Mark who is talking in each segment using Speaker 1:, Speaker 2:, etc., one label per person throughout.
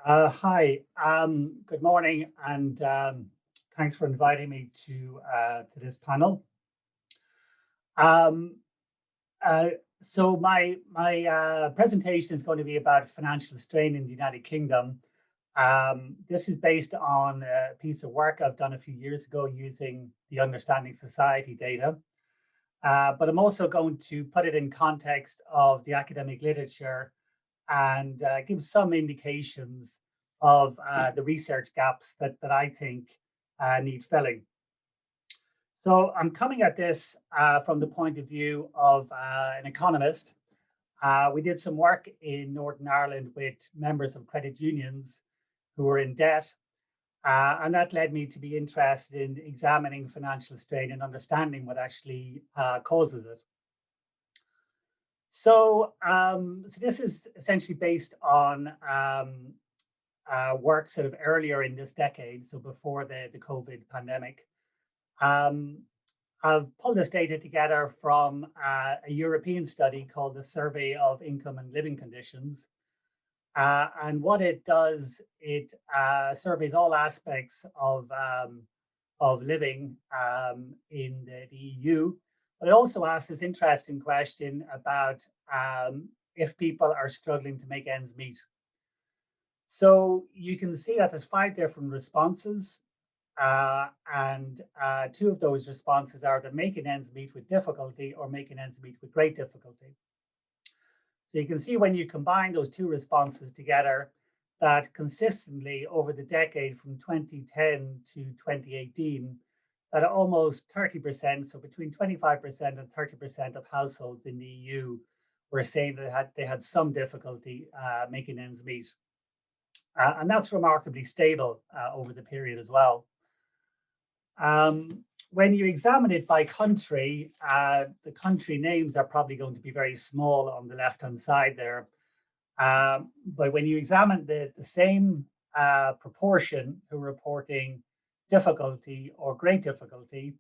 Speaker 1: Hi, good morning, and thanks for inviting me to this panel. Um, uh, so my presentation is going to be about financial strain in the United Kingdom. This is based on a piece of work I've done a few years ago using the Understanding Society data. But I'm also going to put it in context of the academic literature and give some indications of the research gaps that I think need filling. So I'm coming at this from the point of view of an economist. We did some work in Northern Ireland with members of credit unions who were in debt. And that led me to be interested in examining financial strain and understanding what actually causes it. So this is essentially based on work sort of earlier in this decade, so before the COVID pandemic. Um, I've pulled this data together from a European study called the Survey of Income and Living Conditions. And what it does, it surveys all aspects of living in the EU. But it also asks this interesting question about if people are struggling to make ends meet. So you can see that there's five different responses, and two of those responses are that making ends meet with difficulty or making ends meet with great difficulty. So you can see when you combine those two responses together, that consistently over the decade from 2010 to 2018, that almost 30%, so between 25% and 30% of households in the EU were saying that they had some difficulty making ends meet. And that's remarkably stable over the period as well. When you examine it by country, the country names are probably going to be very small on the left-hand side there. But when you examine the same proportion who are reporting difficulty or great difficulty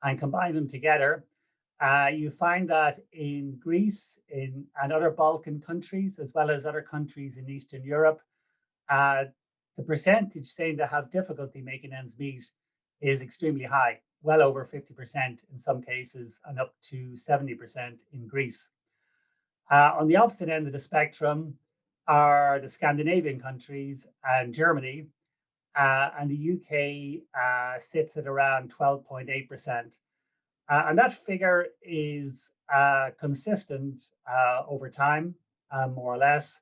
Speaker 1: and combine them together, you find that in Greece and other Balkan countries, as well as other countries in Eastern Europe, uh, the percentage saying they have difficulty making ends meet is extremely high, well over 50% in some cases, and up to 70% in Greece. On the opposite end of the spectrum are the Scandinavian countries and Germany, and the UK sits at around 12.8%. And that figure is consistent over time, more or less,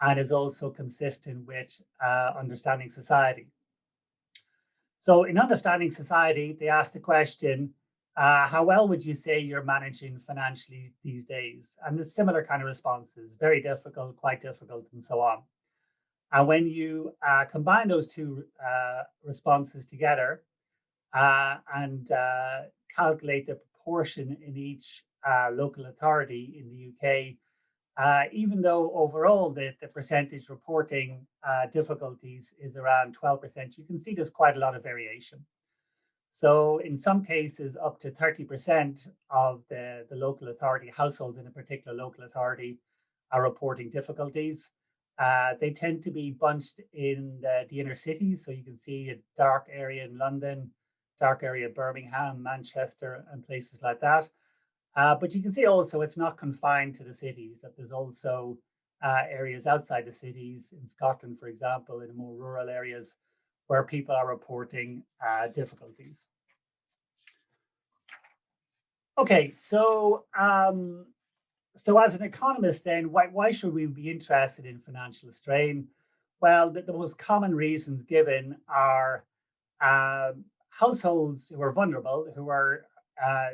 Speaker 1: and is also consistent with understanding society. So in understanding society, they asked the question, how well would you say you're managing financially these days? And the similar kind of responses, very difficult, quite difficult, and so on. And when you combine those two responses together and calculate the proportion in each local authority in the UK, even though overall the percentage reporting difficulties is around 12%, you can see there's quite a lot of variation. So in some cases, up to 30% of the local authority households in a particular local authority are reporting difficulties. They tend to be bunched in the inner cities. So you can see a dark area in London, dark area Birmingham, Manchester, and places like that. But you can see also it's not confined to the cities, that there's also areas outside the cities, in Scotland, for example, in more rural areas where people are reporting difficulties. Okay, so as an economist then, why should we be interested in financial strain? Well, the most common reasons given are households who are vulnerable, who are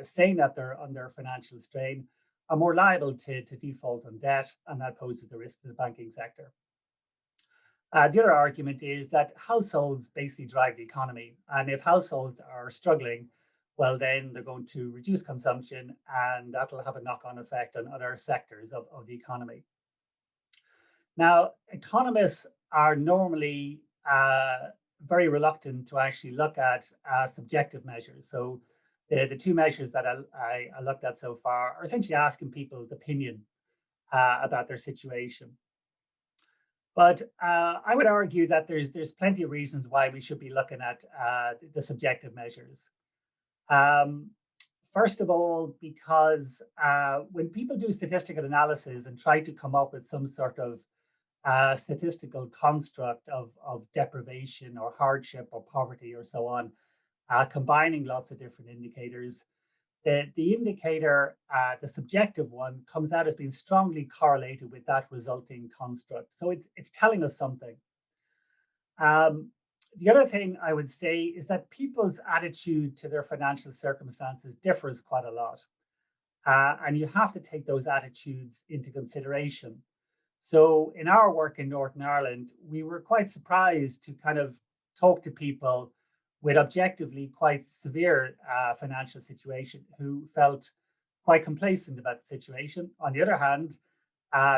Speaker 1: saying that they're under financial strain, are more liable to default on debt, and that poses a risk to the banking sector. The other argument is that households basically drive the economy, and if households are struggling, well, then they're going to reduce consumption, and that'll have a knock-on effect on other sectors of the economy. Now, economists are normally very reluctant to actually look at subjective measures. So the two measures that I looked at so far are essentially asking people's opinion about their situation. But I would argue that there's plenty of reasons why we should be looking at the subjective measures. Um, First of all, because when people do statistical analysis and try to come up with some sort of statistical construct of deprivation or hardship or poverty or so on, combining lots of different indicators, the indicator, the subjective one, comes out as being strongly correlated with that resulting construct. So it's telling us something. Um, the other thing I would say is that people's attitude to their financial circumstances differs quite a lot. And you have to take those attitudes into consideration. So, in our work in Northern Ireland, we were quite surprised to kind of talk to people with objectively quite severe financial situation who felt quite complacent about the situation. On the other hand,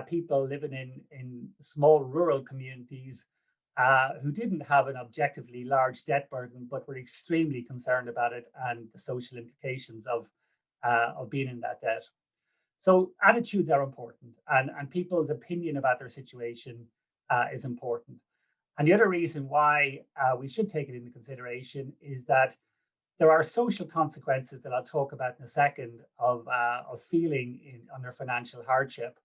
Speaker 1: people living in small rural communities who didn't have an objectively large debt burden, but were extremely concerned about it and the social implications of being in that debt. So attitudes are important, and people's opinion about their situation is important. And the other reason why we should take it into consideration is that there are social consequences that I'll talk about in a second of feeling under financial hardship.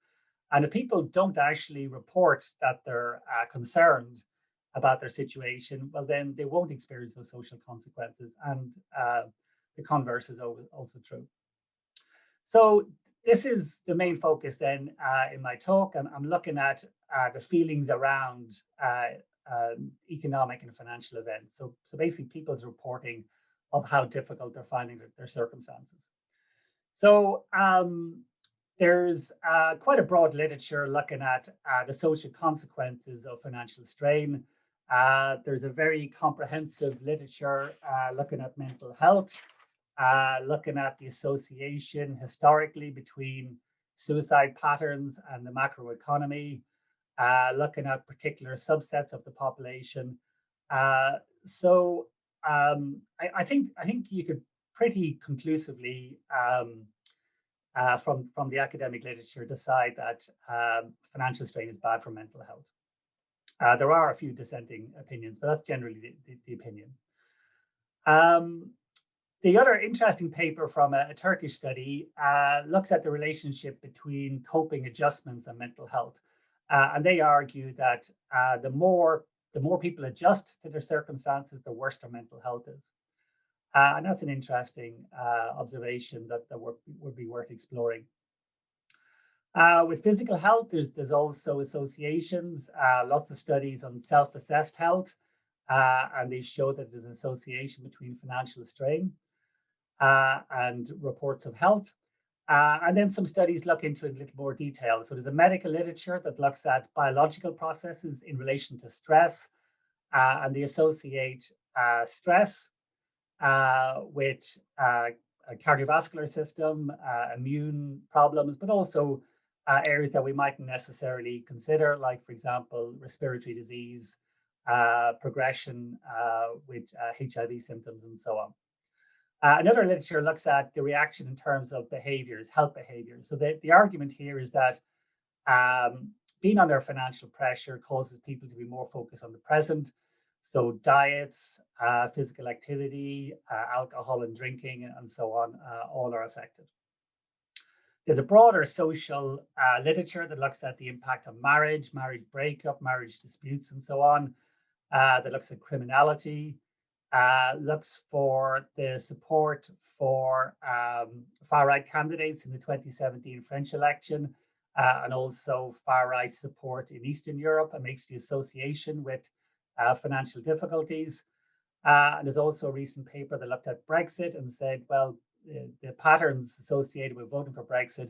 Speaker 1: And if people don't actually report that they're concerned about their situation, well, then they won't experience those social consequences. And the converse is also true. So this is the main focus then in my talk. I'm looking at the feelings around economic and financial events. So basically people's reporting of how difficult they're finding their circumstances. So there's quite a broad literature looking at the social consequences of financial strain. There's a very comprehensive literature looking at mental health, looking at the association historically between suicide patterns and the macroeconomy, looking at particular subsets of the population. I think you could pretty conclusively from the academic literature decide that financial strain is bad for mental health. There are a few dissenting opinions, but that's generally the opinion. The other interesting paper from a Turkish study looks at the relationship between coping adjustments and mental health. And they argue that the more people adjust to their circumstances, the worse their mental health is. And that's an interesting observation that would be worth exploring. With physical health, there's also associations, lots of studies on self-assessed health, and they show that there's an association between financial strain and reports of health. And then some studies look into it in a little more detail. So there's a medical literature that looks at biological processes in relation to stress, and they associate stress with a cardiovascular system, immune problems, but also areas that we mightn't necessarily consider, like, for example, respiratory disease, progression with HIV symptoms, and so on. Another literature looks at the reaction in terms of behaviors, health behaviors. So the argument here is that being under financial pressure causes people to be more focused on the present. So diets, physical activity, alcohol and drinking, and so on, all are affected. There's a broader social literature that looks at the impact on marriage breakup, marriage disputes, and so on, that looks at criminality, looks for the support for far-right candidates in the 2017 French election, and also far-right support in Eastern Europe, and makes the association with financial difficulties. And there's also a recent paper that looked at Brexit and said, well, the patterns associated with voting for Brexit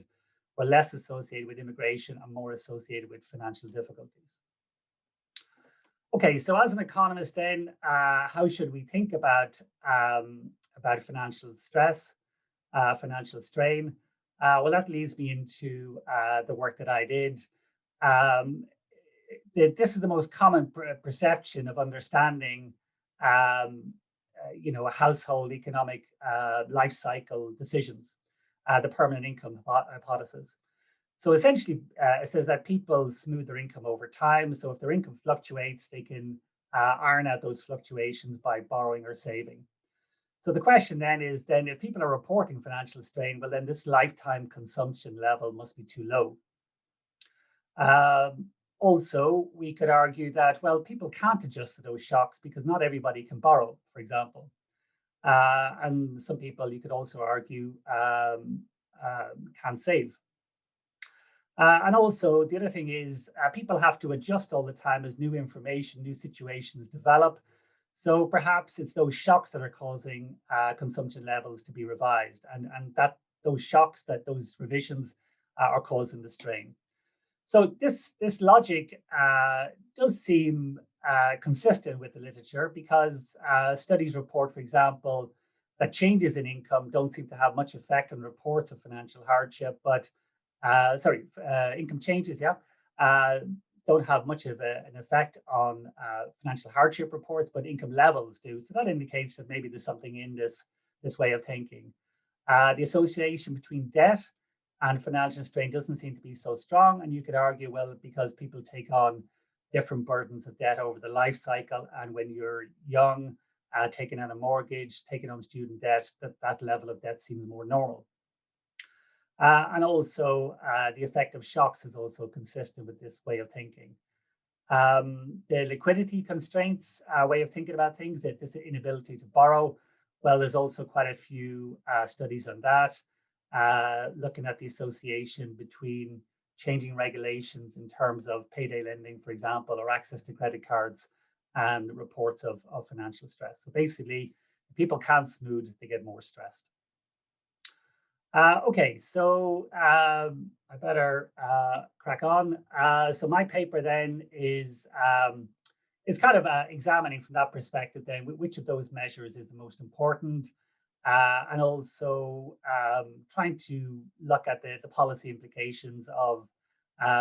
Speaker 1: were less associated with immigration and more associated with financial difficulties. Okay, so as an economist then, how should we think about financial stress, financial strain? Well, that leads me into the work that I did. This is the most common perception of understanding, household economic life cycle decisions, the permanent income hypothesis. So essentially, it says that people smooth their income over time. So if their income fluctuates, they can iron out those fluctuations by borrowing or saving. So the question then is, then if people are reporting financial strain, well, then this lifetime consumption level must be too low. Also, we could argue that, well, people can't adjust to those shocks because not everybody can borrow, for example. And some people, you could also argue, can save. And also, the other thing is people have to adjust all the time as new information, new situations develop. So perhaps it's those shocks that are causing consumption levels to be revised, and that those shocks, that those revisions are causing the strain. So this logic does seem consistent with the literature because studies report, for example, that changes in income don't seem to have much effect on reports of financial hardship, but income changes, yeah, uh, don't have much of an effect on financial hardship reports, but income levels do. So that indicates that maybe there's something in this way of thinking. The association between debt and financial strain doesn't seem to be so strong. And you could argue, well, because people take on different burdens of debt over the life cycle. And when you're young, taking on a mortgage, taking on student debt, that level of debt seems more normal. And also, the effect of shocks is also consistent with this way of thinking. The liquidity constraints way of thinking about things, that this inability to borrow, well, there's also quite a few studies on that, looking at the association between changing regulations in terms of payday lending, for example, or access to credit cards and reports of financial stress. So basically, if people can't smooth, they get more stressed. Okay, so I better crack on. So my paper then is kind of examining from that perspective then which of those measures is the most important, and also trying to look at the policy implications of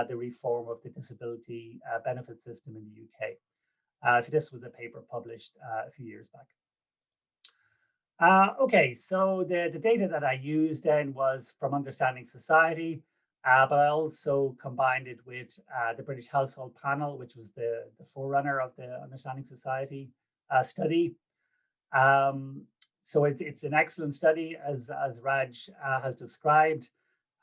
Speaker 1: the reform of the disability benefit system in the UK. So this was a paper published a few years back. Okay, so the data that I used then was from Understanding Society, but I also combined it with the British Household Panel, which was the forerunner of the Understanding Society study. So it's an excellent study, as Raj has described,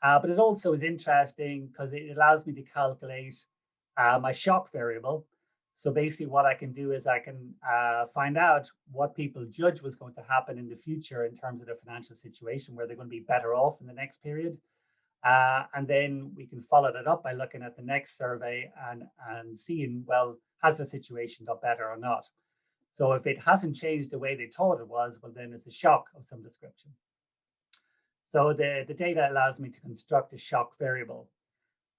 Speaker 1: but it also is interesting because it allows me to calculate my shock variable. So basically what I can do is I can find out what people judge was going to happen in the future in terms of their financial situation, where they're going to be better off in the next period. And then we can follow that up by looking at the next survey and seeing, well, has the situation got better or not? So if it hasn't changed the way they thought it was, well, then it's a shock of some description. So the data allows me to construct a shock variable.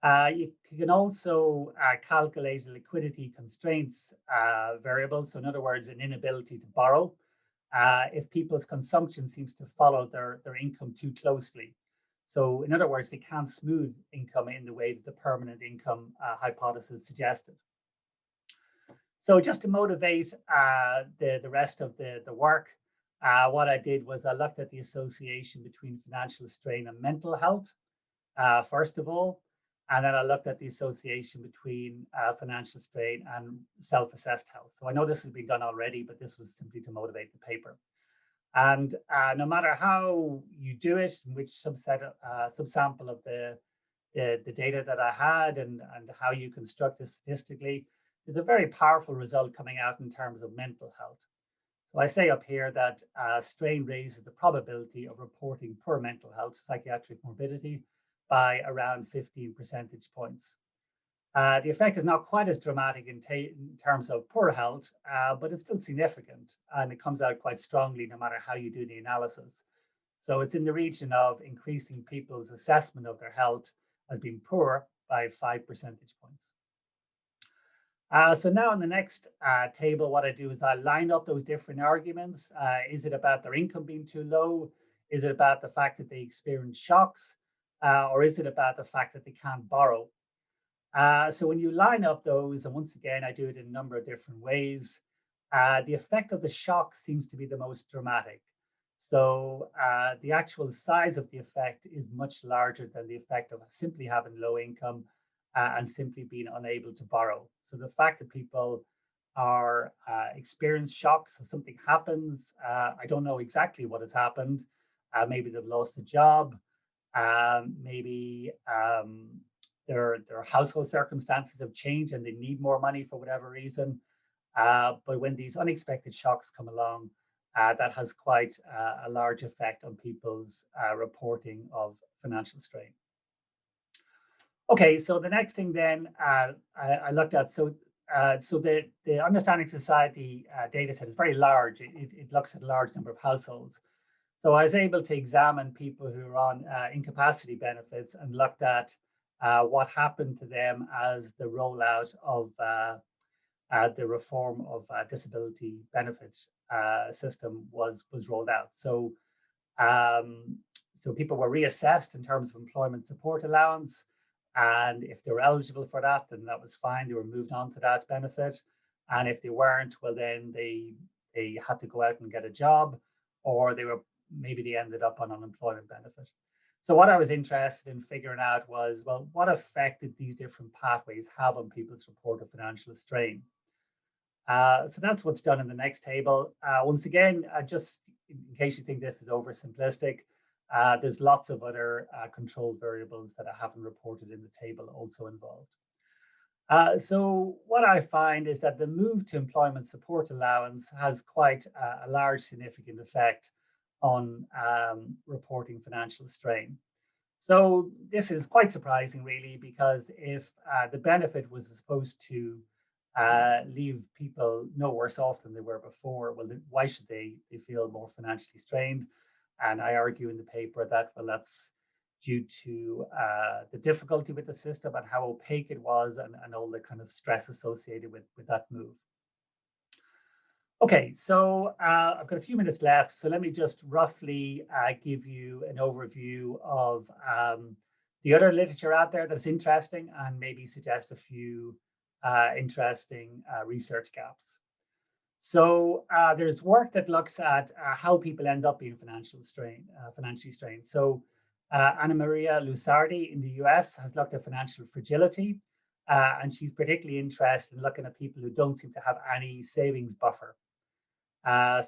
Speaker 1: You can also calculate a liquidity constraints variable. So in other words, an inability to borrow if people's consumption seems to follow their income too closely. So in other words, they can't smooth income in the way that the permanent income hypothesis suggested. So just to motivate the rest of the work, what I did was I looked at the association between financial strain and mental health, first of all. And then I looked at the association between financial strain and self-assessed health. So I know this has been done already, but this was simply to motivate the paper. And no matter how you do it, which subsample of the data that I had and how you construct it statistically, there's a very powerful result coming out in terms of mental health. So I say up here that strain raises the probability of reporting poor mental health, psychiatric morbidity, by around 15 percentage points. The effect is not quite as dramatic in terms of poor health, but it's still significant, and it comes out quite strongly no matter how you do the analysis. So it's in the region of increasing people's assessment of their health as being poor by 5 percentage points. So now in the next table, what I do is I line up those different arguments. Is it about their income being too low? Is it about the fact that they experience shocks? Or is it about the fact that they can't borrow? So when you line up those, and once again, I do it in a number of different ways, the effect of the shock seems to be the most dramatic. So the actual size of the effect is much larger than the effect of simply having low income and simply being unable to borrow. So the fact that people are experience shocks, so something happens, I don't know exactly what has happened. Maybe they've lost a job, maybe their household circumstances have changed and they need more money for whatever reason. But when these unexpected shocks come along, that has quite a large effect on people's reporting of financial strain. Okay, so the next thing then I looked at, so the Understanding Society data set is very large. It looks at a large number of households. So I was able to examine people who are on incapacity benefits and looked at what happened to them as the rollout of the reform of disability benefits system was rolled out. Um, so people were reassessed in terms of employment support allowance, and if they were eligible for that, then that was fine. They were moved on to that benefit, and if they weren't, well, then they had to go out and get a job, or maybe they ended up on unemployment benefit. So what I was interested in figuring out was, well, what effect did these different pathways have on people's report of financial strain? So that's what's done in the next table. Once again, just in case you think this is oversimplistic, there's lots of other control variables that I haven't reported in the table also involved. So what I find is that the move to employment support allowance has quite a large significant effect on reporting financial strain. So this is quite surprising, really, because if the benefit was supposed to leave people no worse off than they were before, well, why should they feel more financially strained? And I argue in the paper that, well, that's due to the difficulty with the system and how opaque it was, and all the kind of stress associated with that move. Okay, so I've got a few minutes left, so let me just roughly give you an overview of the other literature out there that's interesting and maybe suggest a few interesting research gaps. So there's work that looks at how people end up being financially strained. So Anna Maria Lusardi in the US has looked at financial fragility, and she's particularly interested in looking at people who don't seem to have any savings buffer.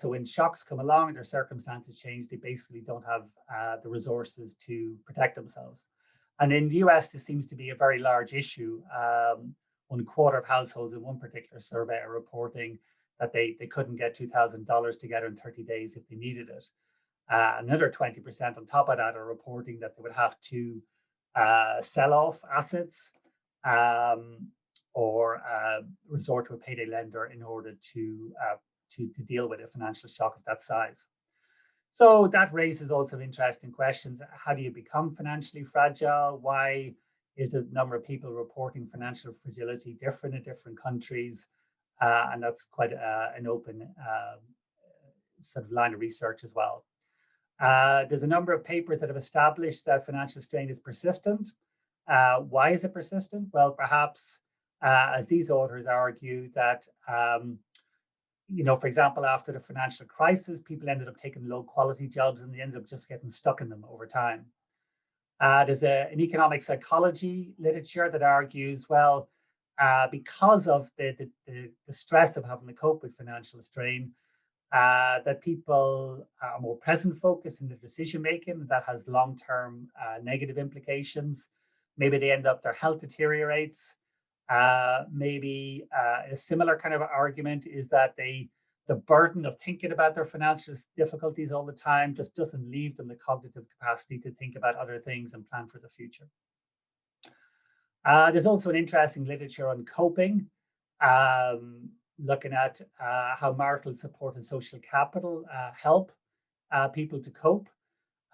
Speaker 1: So when shocks come along, their circumstances change, they basically don't have the resources to protect themselves. And in the US, this seems to be a very large issue. 1/4 of households in one particular survey are reporting that they couldn't get $2,000 together in 30 days if they needed it. Another 20% on top of that are reporting that they would have to sell off assets or resort to a payday lender in order to deal with a financial shock of that size. So that raises also interesting questions. How do you become financially fragile? Why is the number of people reporting financial fragility different in different countries? And that's quite an open sort of line of research as well. There's a number of papers that have established that financial strain is persistent. Why is it persistent? Well, perhaps, as these authors argue, that for example, after the financial crisis, people ended up taking low quality jobs and they ended up just getting stuck in them over time. There's an economic psychology literature that argues, well, because of the stress of having to cope with financial strain, that people are more present focused in their decision making. That has long-term negative implications. Maybe they end up, their health deteriorates. Maybe a similar kind of argument is that the burden of thinking about their financial difficulties all the time just doesn't leave them the cognitive capacity to think about other things and plan for the future. There's also an interesting literature on coping, looking at how marital support and social capital help people to cope,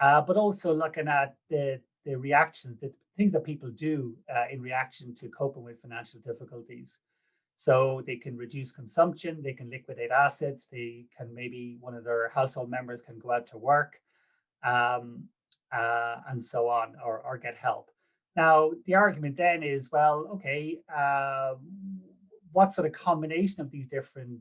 Speaker 1: but also looking at the reactions, the things that people do in reaction to coping with financial difficulties. So they can reduce consumption, they can liquidate assets, they can, maybe one of their household members can go out to work, and so on, or get help. Now, the argument then is, well, okay, what sort of combination of these different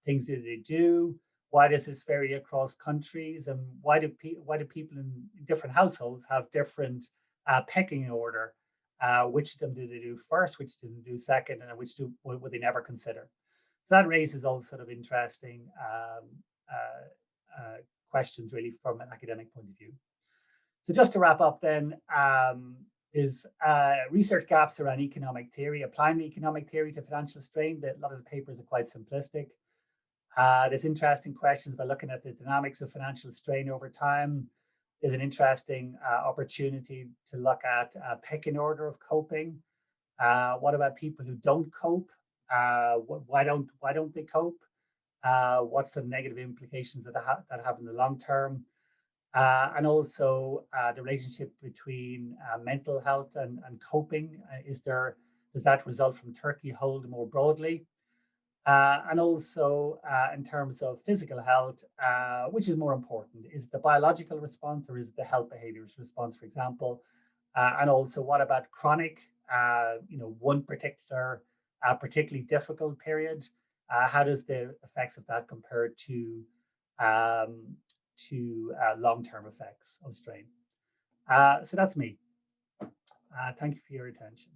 Speaker 1: things do they do? Why does this vary across countries, and why do people in different households have different pecking order? Which of them do they do first? Which do they do second? And which would they never consider? So that raises all sort of interesting questions, really, from an academic point of view. So just to wrap up, then, is research gaps around economic theory, applying economic theory to financial strain. That a lot of the papers are quite simplistic. There's interesting questions about looking at the dynamics of financial strain over time. There's an interesting opportunity to look at pecking order of coping. What about people who don't cope? Why don't they cope? What's the negative implications that have in the long term? And also the relationship between mental health and coping. Does that result from turkey hold more broadly? And also in terms of physical health, which is more important? Is it the biological response or is it the health behaviors response, for example? And also, what about chronic, one particular, particularly difficult period? How does the effects of that compare um, to long-term effects of strain? So that's me. Thank you for your attention.